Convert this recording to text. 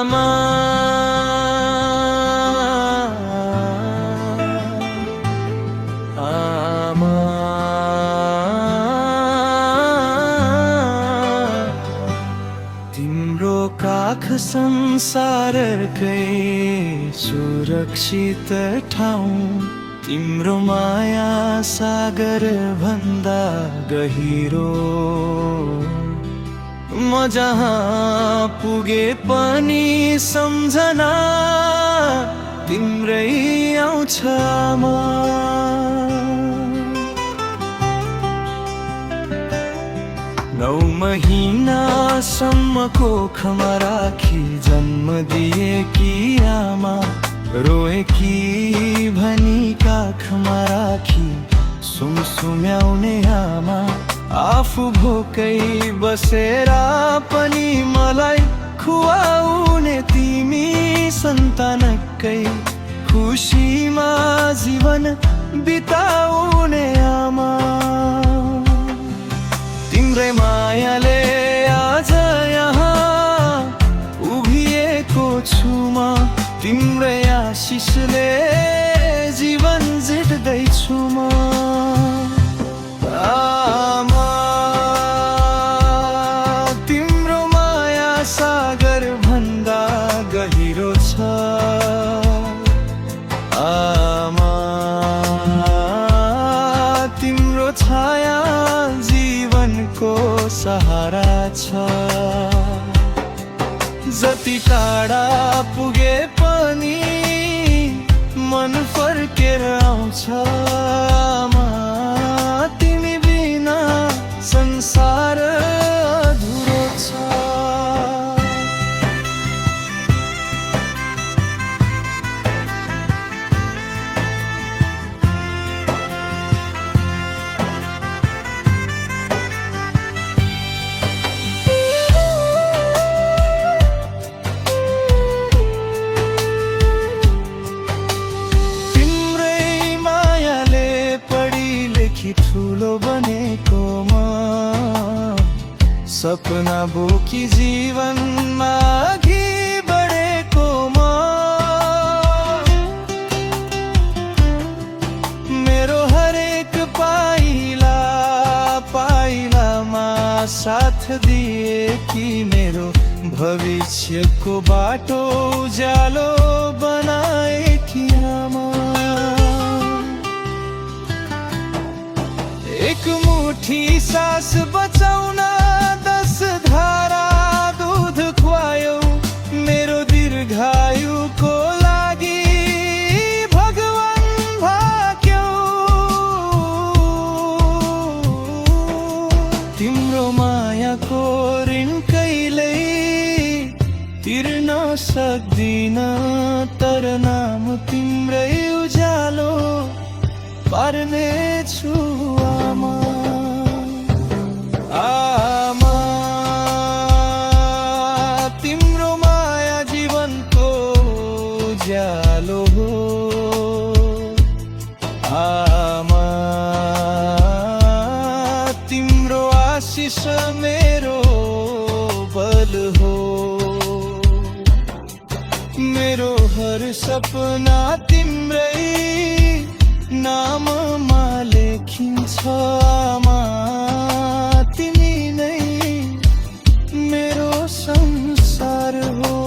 आमा आमा तिम्रो काख संसारकै सुरक्षित ठाउँ तिम्रो माया सागर भन्दा गहिरो म जहाँ पुगे पनि सम्झना तिम्रै आउँछ आमा। 9 महिनासम्म कोखमा राखी जन्म दिएकी आमा रोएकी भनी काखमा राखी सुमसुम्याउने आमा आफू भोकै बसेर पनि मलाई खुवाउने तिमी सन्तानकै खुसीमा जीवन बिताउने आमा। तिम्रै मायाले आज यहाँ उभिएको छु म तिम्रै आशिषले जीवन जित्दैछु म आमा। तिम्रो माया सागर भन्दा गहिरो छ आमा। तिम्रो छाया जीवनको सहारा छ जति टाढा पुगे पनि मन फर्केर आउँछ आमा। तिमी बिना संसार अधुरो छ। ठुलो बनेको म सपना बोकी जीवनमा अघि बढेको म मेरो हरेक पाइला पाइलामा साथ दिए कि मेरो भविष्यको बाटो उज्यालो बनाएकी आमा। एक मुठी सास बचाउन 10 धारा दूध खुवायौ मेरो दीर्घायुको लागि भगवान भाक्यौ। तिम्रो मायाको ऋण कहिल्यै तिर्न सक्दिन तर नाम तिम्रै उज्यालो पार्नेछु आमा। आमा तिम्रो माया जीवनको उज्यालो हो आमा। तिम्रो आशिष मेरो बल हो मेरो हर सपना तिम्रै नाममा लेखिन्छ आमा। तिमी नै मेरो संसार हो।